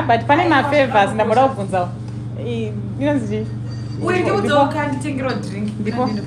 but pane mafavors ndamoda kubvunzawo inonzi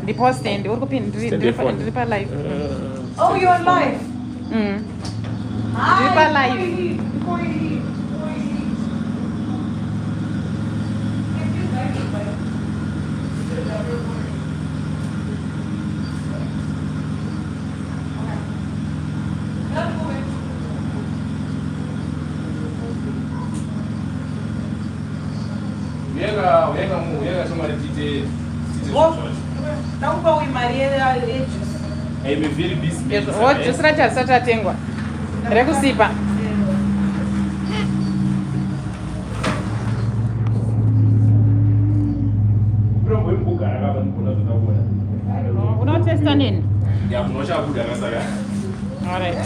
ndipo stand uri kupinda ndiri palive. Oh, you're live. Ndiri palive. Juice racho harisati ratengwa rekusipa. Unotesta nini? Alright.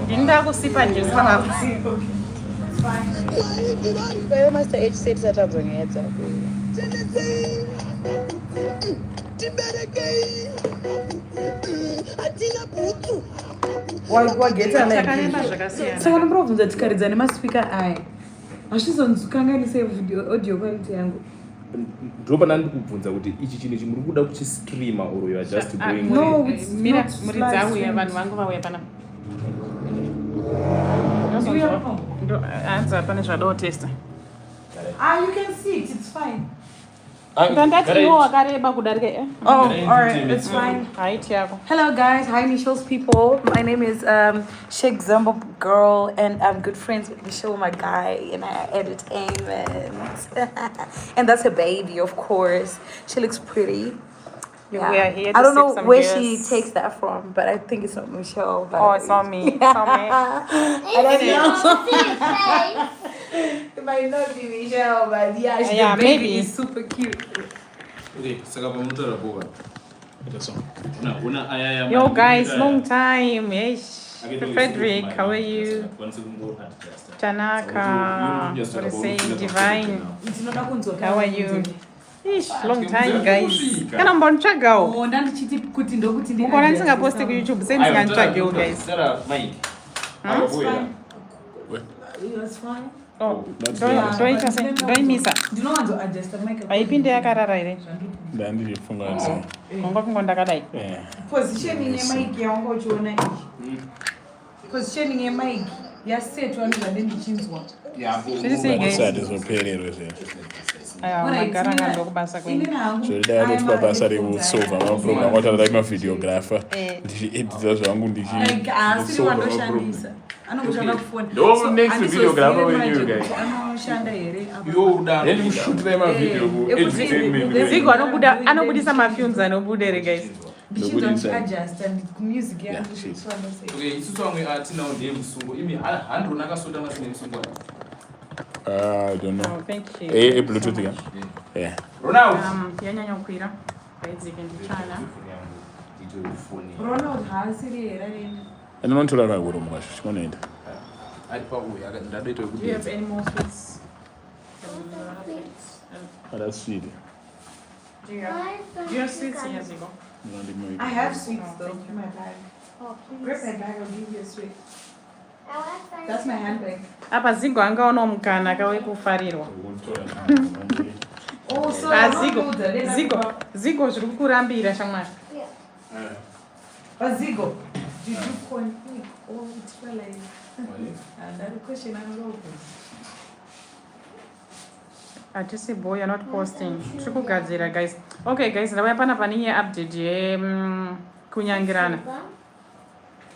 Ndinda kusipa juice pamapo. Wewe master H said satazongedza. Wageta like saka ndobvunza tikaridza nemaspeaker aya hazvizonzikanganise audio quality yangu. Ndopana ndikubvunza kuti ichi chinhu chimuri kuda kuchistreama or you are just going. No, it's mira not muri dzauya vanhu vangu vauya pana. Hanza pane zvadawo testa. You can see it, it's fine. Ndandati iwo wakareba kudarika. Oh, alright, it's fine. Height yako. Hello guys, hi Michelle's people. My name is Sheikh Zumba Girl and I'm good friends with Michelle Magaya and Edutainment. And that's her baby, of course. She looks pretty. Yeah. We are here to I don't know some where girls. she takes that from, but I think it's not Michelle. But Oh, it's not me. It's not me. I don't know. It might not be Michelle, but yeah, Yeah, the baby maybe. is super cute. Okay, saka pamutora boga. Yo guys, long time. Hey, Frederick, how are you? Tanaka, what is saying? Divine, how are you? Ish, long time guys. Kana mbonchagawo. Mukona ndisingaposti ku YouTube sendingantsvagewo guys. It's fine. Oh, ndoimisa haipinde yakarara here ndandichifunganisa konga kungo ndakadai Positioning yemic yangu uchiona iyi. Positioning yemic yasetwa ndichinzwa. zviri sei guys? sadizophererwe zvese magara ngandokubasa kwenyu zvodai anoti pabasa rekusova maprogram wataradai mavideographer ndichiedita zvangu Asiri wandoshandisa. Anokushanda kufona. No, next videographer with you guys. Anoshanda here. You done. Then you shoot them a video. Zigo anobudisa mafilms anobudere guys. Adjust and music Yeah, she's- Okay, isusu amwe atina ndiye musungo. Imi handro nakasoda masine musungo. I don't know. Oh, thank you. Bluetooth again? Yeah. Ronald. Yanyanya kukwira basic ndichana Ronald haasiri here. Anonontora maguru mukasho chikonoenda. Atipa uya ndadoita do you have any more sweets? That's sweet. Do you have sweets here, Zigo? I have sweets though in my bag. Grab my bag, I'll give you a sweet. That's my handbag. Apa Zigo angaona mukana kawekufarirwa. Oh, so Zigo zviri kukurambira shamwari. Zigo, did you conflict? Oh, it's for like. And that question I'm over. Atisi boy, you're not posting. Tiri kugadzira guys. Okay guys, ndauya pana pane update ye Kunyangirana.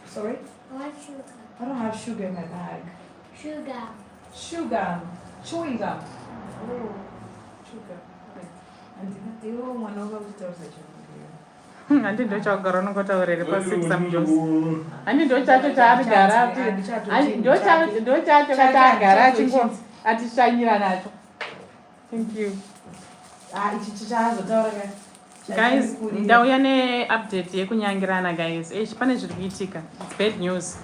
Sorry? I want sugar. I don't have sugar in my bag. Sugar. Sugar. Chewing gum. Oh, sugar. And you don't want to go to the Handi ndochagara nongotaurire pa6 samjos. Handi ndochacho chaarigara ati. Ndochacho katagara achingo atishanyira nacho. Thank you. Ichi chazotaura. Guys, ndauya neupdate yekunyangirana guys. Pane zviri kuitika. It's bad news.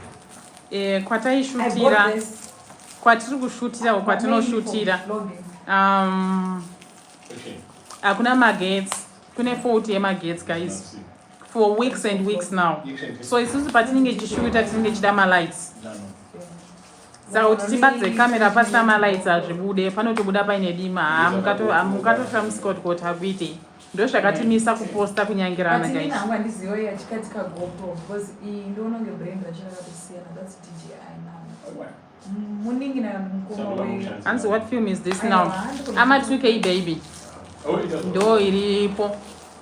Kwataishutira. Kwatiri kushutira kwatinoshutira. Hakuna magetsi. Kune fault yemagetsi guys. for weeks and weeks now. So isusu patinenge tichishuta tinenge chida malights. Saka kuti tibadze kamera pasina malights azvibude panotobuda paine dima mukatosha musikoti kuti hakuite ndo zvakatimisa kuposta kunyangirana guys. Hansi, what film is this now? Ama 2K baby. Ndo iripo.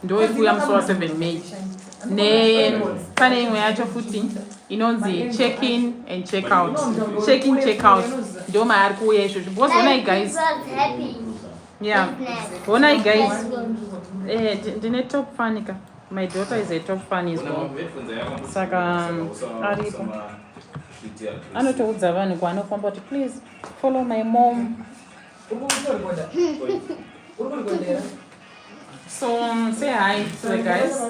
Ndo ikuya musi wa 7 May. Ne pane imwe yacho futi inonzi check in and check out. Check in, check out. Ndo maari kuuya izvozvo. Because honai guys. Yeah. Honai guys. Ndine top fanika. My daughter is a top fan as well. Saka aripo. Anotoudza vanhu kwanofamba kuti please follow my mom. So say hi to the guys.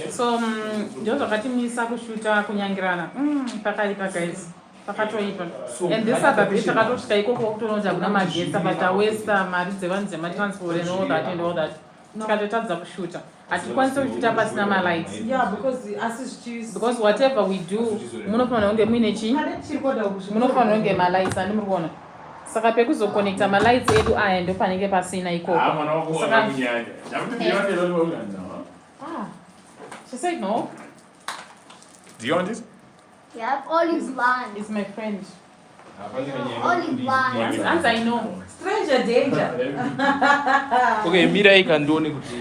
So ndo zvakatimisa kushuta kunyangirana. Pakaipa guys. Pakatoipa. And this other bit takatosvika ikoko kutoona kuna magetsa but awesta mari dzevanhu dzematransport and all that and all that. Tikatotadza kushuta. Hatikwanisi kushuta pasina malights. Yeah, because whatever we do, munofanira kunge muine chi? Munofanira kunge malights andi muri kuona. Saka pekuzoconnecta malights edu aya ndo panenge pasina ikoko. Saka she said no. Do you want this? Yeah, all is blind. It's my friend. All is blind. As I know. Stranger danger. Okay, mira ikandoni kuti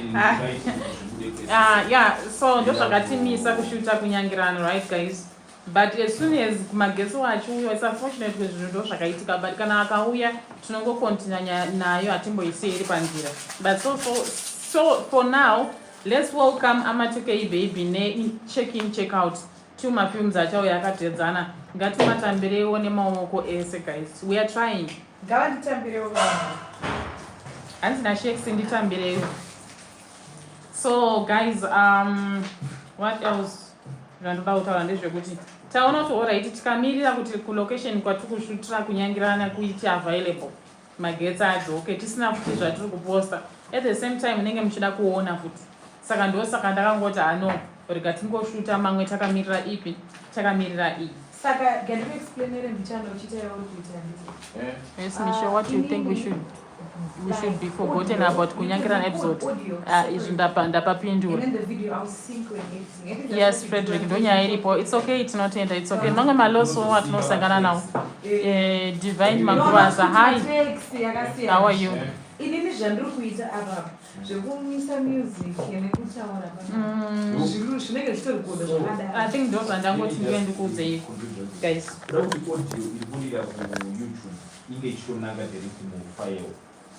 yeah, so ndo zvakatimisa kushuta kunyangirana, right guys? But as soon as magetsi wachiuya, it's unfortunate kuti zvinhu ndo zvakaitika, but kana akauya tinongokontinanya nayo hatimboisi iri panzira. But so for now, let's welcome Ama2K baby ne check in check out. Two mafilms achauya akatedzana. Ngatimatambirewo nemaoko ese guys. We are trying. Ngavanditambirewo vanhu. Handina shakes nditambirewo. So guys, what else? Ndandoda kutaura ndezvekuti taona kuti alright tikamirira kuti kulocation kwatikushutira kunyangirana kuiti available. Magetsi adzoke tisina futi zvatiri kuposta. At the same time nenge muchida kuona futi. Saka ndosaka ndakangoti no, rega tingoshuta mamwe takamirira ipi, takamirira iyi. Saka can you explain ndichanda uchitaira uri kuita nditi? Yes, Michelle, what do you think we should be forgotten about Kunyangirana episode? Izvi ndapapindura. And then the video I'll sync when editing. Yes, Frederick, ndonya iripo. It's okay, it's not enter, it's okay. Mamwe maloso watinosangana nawo. Divine Magaya, hi. How are you? Inini zvandiri kuita apa zvekumisa music nekutaura zvinhu zvinenge zvitorigoda zvakadaro. I think ndo zvandangoti ndiwe ndikuudze guys. audio irikuburira kuYouTube inge ichitonanga direct mufile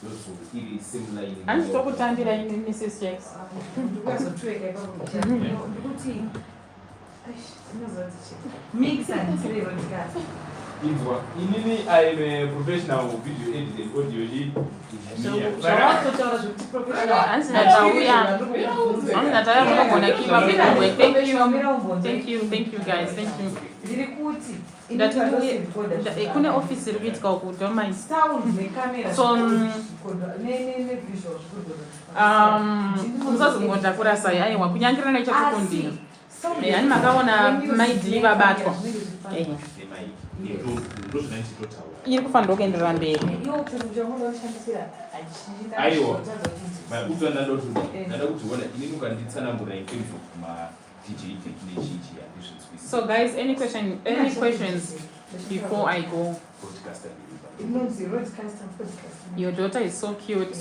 yozo iri similar ine. Handitokutambira ini Mrs. Jax. Ndikazotweka ipapo ndikuti mixa nditirero ndikati Inzwa, inini I am a professional video editor and audio lead. zvavatotaura zvekuti professional Handinatauya. Handinatauya kunogona kiva pekubwe. Thank you guys, thank you. ndiri kuti Kune office iri kuitika uku, don't mind. sound necamera So nevisual musazongotakura sai aiwa kunyangirana ichatikundira. Hani makaona maidhi vabatwa. Iri kufanira kuenderera mberi. Aiwa. Kuti ndada kuti wona inini ukanditsanangura in terms of ma DJ technique ya. So guys, any questions before I go? Your daughter is so cute.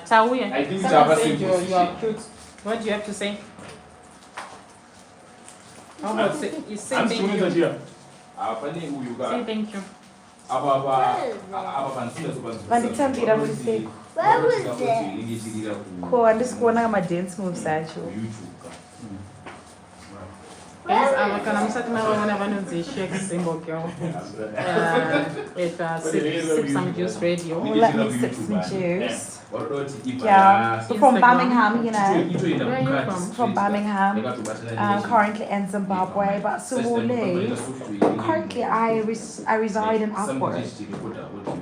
Tauye. I think Someone said you are cute. What do you have to say? How about you say thank you? Say thank you. vanditambira muri sei Where was it? ko handisi kuona madance moves acho Guys, kana musati mavona vanonzi Sheikh Zimbo girl at Sip Some Juice Radio. Let me sip some juice. Yeah, from Birmingham, you know. Where are you from? From Birmingham. Currently in Zimbabwe, but currently I reside in Upward.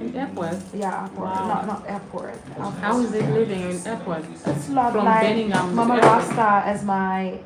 In Epworth? Yeah, Upward. Wow. Not Airport. How is it living in Epworth? It's not From like Birmingham. Mama Rasta as my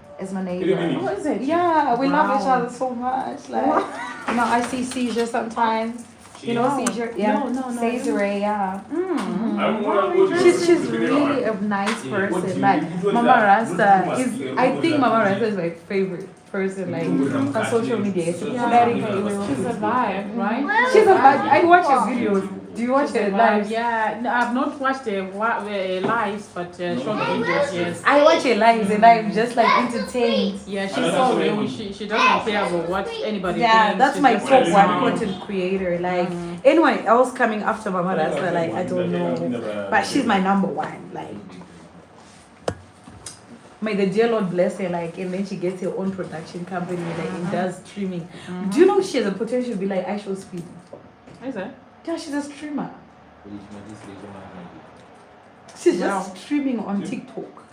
neighbor. Oh, is it? Yeah, we love Wow. each other so much. Like, I see seizure sometimes. You know seizure? Yeah. No. Caesarea, yeah. Mm. She's really a nice person. Like Mama Rasta is. I think Mama Rasta is my favorite person. Like on social media. She's She's a vibe, right? She's a vibe. I watch her videos. Do you watch her live? Yeah, no, I've not watched her lives, but short videos, yes. I watch her lives and I'm just like entertained. Yeah, she's so real. She doesn't care about what anybody Yeah, thinks. that's She's my just top like, one wow. content creator. Like anyway, I was coming after Mama Rasta. Like I don't know, but she's my number one. Like. May the dear Lord bless her, like, and then she gets her own production company, like, and does streaming. Do you know she has a potential to be like I Show Speed? Is it? Yeah, she's a streamer. She's just streaming on TikTok.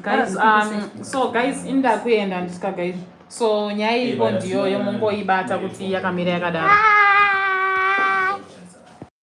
Guys, so guys, in that way and guys, so nyaya ipo ndiyo yomungoibata kuti yakamira yakadaro.